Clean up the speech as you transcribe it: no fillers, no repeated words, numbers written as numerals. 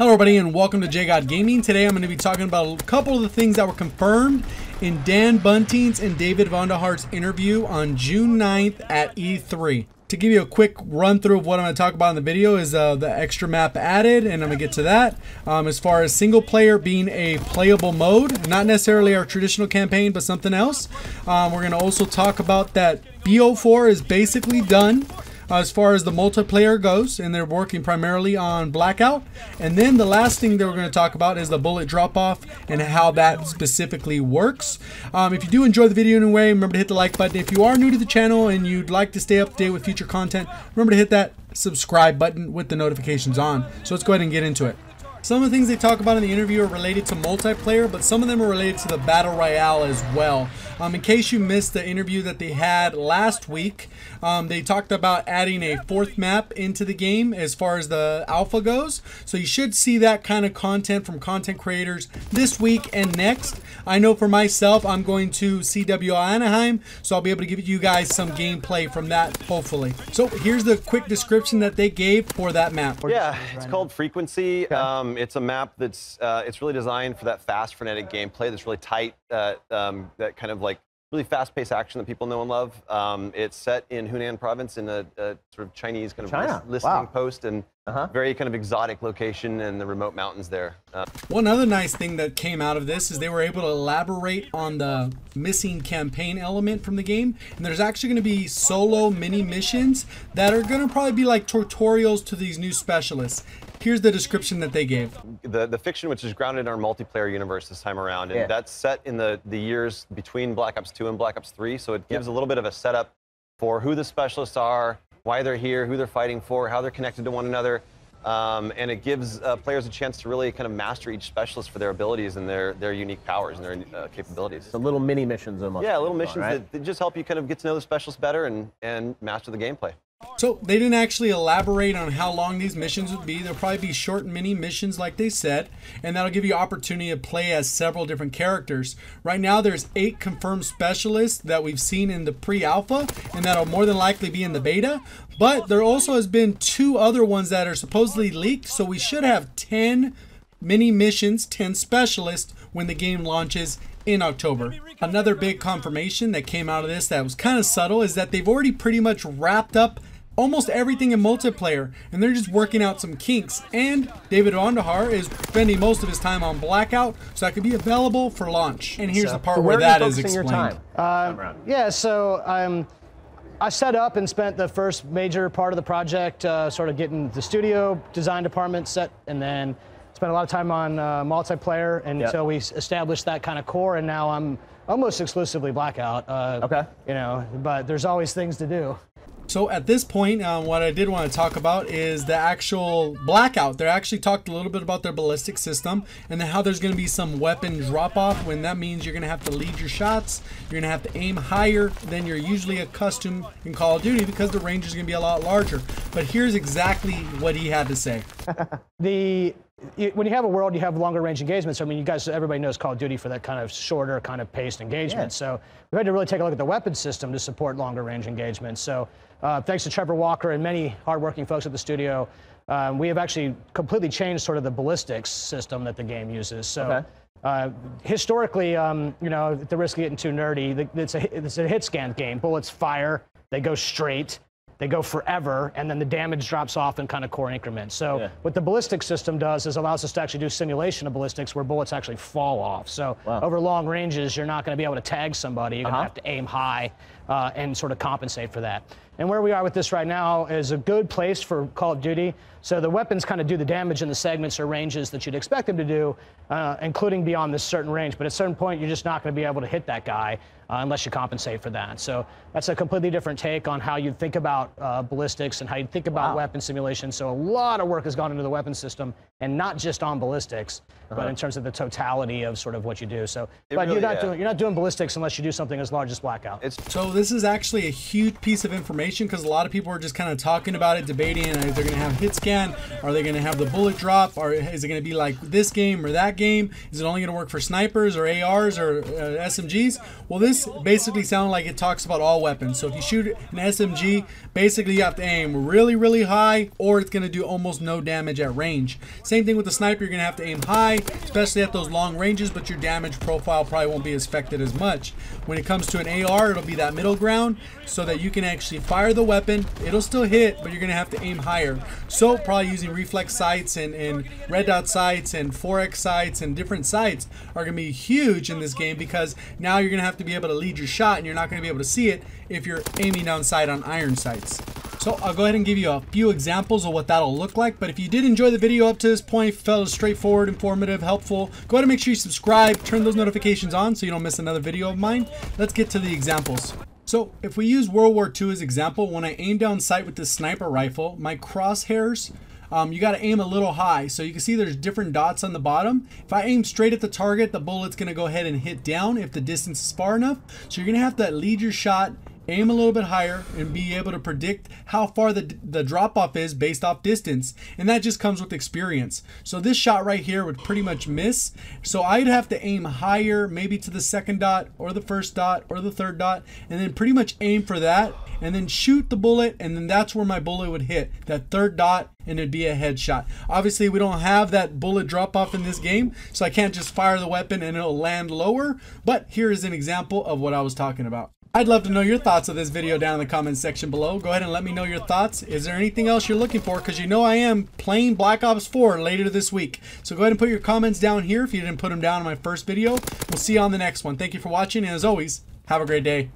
Hello everybody and welcome to JGod Gaming. Today I'm going to be talking about a couple of the things that were confirmed in Dan Bunting's and David Vonderhaar's interview on June 9th at E3. To give you a quick run through of what I'm going to talk about in the video is the extra map added, and I'm going to get to that. As far as single player being a playable mode, not necessarily our traditional campaign, but something else. We're going to also talk about that BO4 is basically done as far as the multiplayer goes, and they're working primarily on Blackout. And then the last thing that we're going to talk about is the bullet drop off and how that specifically works. If you do enjoy the video anyway, remember to hit the like button. If you are new to the channel and you'd like to stay up to date with future content, remember to hit that subscribe button with the notifications on. So let's go ahead and get into it. Some of the things they talk about in the interview are related to multiplayer, but some of them are related to the Battle Royale as well. In case you missed the interview that they had last week, they talked about adding a fourth map into the game as far as the alpha goes. So you should see that kind of content from content creators this week and next. I know for myself, I'm going to CW Anaheim, so I'll be able to give you guys some gameplay from that, hopefully. So here's the quick description that they gave for that map. Yeah, it's called Frequency. It's a map that's it's really designed for that fast, frenetic gameplay that's really tight, that kind of like really fast-paced action that people know and love. It's set in Hunan province in a sort of Chinese kind of listening post, and very kind of exotic location in the remote mountains there. One other nice thing that came out of this is they were able to elaborate on the missing campaign element from the game, and there's actually going to be solo mini missions that are going to probably be like tutorials to these new specialists. Here's the description that they gave. The fiction, which is grounded in our multiplayer universe this time around, and that's set in the years between Black Ops 2 and Black Ops 3, so it gives a little bit of a setup for who the specialists are, why they're here, who they're fighting for, how they're connected to one another, and it gives players a chance to really kind of master each specialist for their abilities and their unique powers and their capabilities. So little mini missions almost. Yeah, little missions that just help you kind of get to know the specialist better and master the gameplay. So they didn't actually elaborate on how long these missions would be. They'll probably be short mini missions like they said, and that'll give you opportunity to play as several different characters. Right now there's 8 confirmed specialists that we've seen in the pre-alpha, and that'll more than likely be in the beta, but there also has been 2 other ones that are supposedly leaked, so we should have 10 mini missions, 10 specialists when the game launches in October. Another big confirmation that came out of this that was kind of subtle is that they've already pretty much wrapped up almost everything in multiplayer, and they're just working out some kinks. And David Vonderhaar is spending most of his time on Blackout, so that could be available for launch. And here's the part where that is explained. Yeah, so I set up and spent the first major part of the project sort of getting the studio design department set, and then spent a lot of time on multiplayer until we established that kind of core, and now I'm almost exclusively Blackout. You know, but there's always things to do. So at this point, what I did want to talk about is the actual Blackout. They actually talked a little bit about their ballistic system and then how there's going to be some weapon drop-off, when that means you're going to have to lead your shots. You're going to have to aim higher than you're usually accustomed in Call of Duty because the range is going to be a lot larger. But here's exactly what he had to say. When you have a world, you have longer range engagements. I mean, you guys, everybody knows Call of Duty for that kind of shorter, kind of paced engagement. So we had to really take a look at the weapon system to support longer range engagements. So thanks to Trevor Walker and many hardworking folks at the studio, we have actually completely changed sort of the ballistics system that the game uses. So historically, you know, at the risk of getting too nerdy, it's a hit scan game. Bullets fire, they go straight, they go forever, and then the damage drops off in kind of core increments. So what the ballistic system does is allows us to actually do simulation of ballistics where bullets actually fall off. So over long ranges, you're not going to be able to tag somebody. You're going to have to aim high and sort of compensate for that. And where we are with this right now is a good place for Call of Duty. So the weapons kind of do the damage in the segments or ranges that you'd expect them to do, including beyond this certain range. But at a certain point, you're just not going to be able to hit that guy unless you compensate for that. So that's a completely different take on how you think about ballistics and how you think about weapon simulation. So a lot of work has gone into the weapon system, and not just on ballistics, but in terms of the totality of sort of what you do. So, but you're not doing ballistics unless you do something as large as Blackout. So this is actually a huge piece of information because a lot of people are just kind of talking about it, debating if they're going to have hit scan, are they going to have the bullet drop, or is it going to be like this game or that game? Is it only going to work for snipers or ARs or SMGs? Well, this basically sounds like it talks about all weapons. So if you shoot an SMG, basically you have to aim really, really high, or it's going to do almost no damage at range. Same thing with the sniper, you're going to have to aim high, especially at those long ranges, but your damage profile probably won't be affected as much. When it comes to an AR, it'll be that middle ground so that you can actually fire the weapon. It'll still hit, but you're going to have to aim higher. So probably using reflex sights and red dot sights and 4x sights and different sights are going to be huge in this game, because now you're going to have to be able to lead your shot, and you're not going to be able to see it if you're aiming down sight on iron sights. So I'll go ahead and give you a few examples of what that'll look like. But if you did enjoy the video up to this point, felt it was straightforward, informative, helpful, go ahead and make sure you subscribe, turn those notifications on so you don't miss another video of mine. Let's get to the examples. So if we use World War II as example, when I aim down sight with this sniper rifle, my crosshairs, you got to aim a little high. So you can see there's different dots on the bottom. If I aim straight at the target, the bullet's going to go ahead and hit down if the distance is far enough. So you're going to have to lead your shot, aim a little bit higher, and be able to predict how far the drop off is based off distance, and that just comes with experience. So this shot right here would pretty much miss, so I'd have to aim higher, maybe to the second dot or the first dot or the third dot, and then pretty much aim for that and then shoot the bullet, and then that's where my bullet would hit, that third dot, and it'd be a headshot. Obviously we don't have that bullet drop off in this game, so I can't just fire the weapon and it'll land lower, but here is an example of what I was talking about. I'd love to know your thoughts of this video down in the comments section below. Go ahead and let me know your thoughts. Is there anything else you're looking for? Because you know I am playing Black Ops 4 later this week. So go ahead and put your comments down here if you didn't put them down in my first video. We'll see you on the next one. Thank you for watching, and as always, have a great day.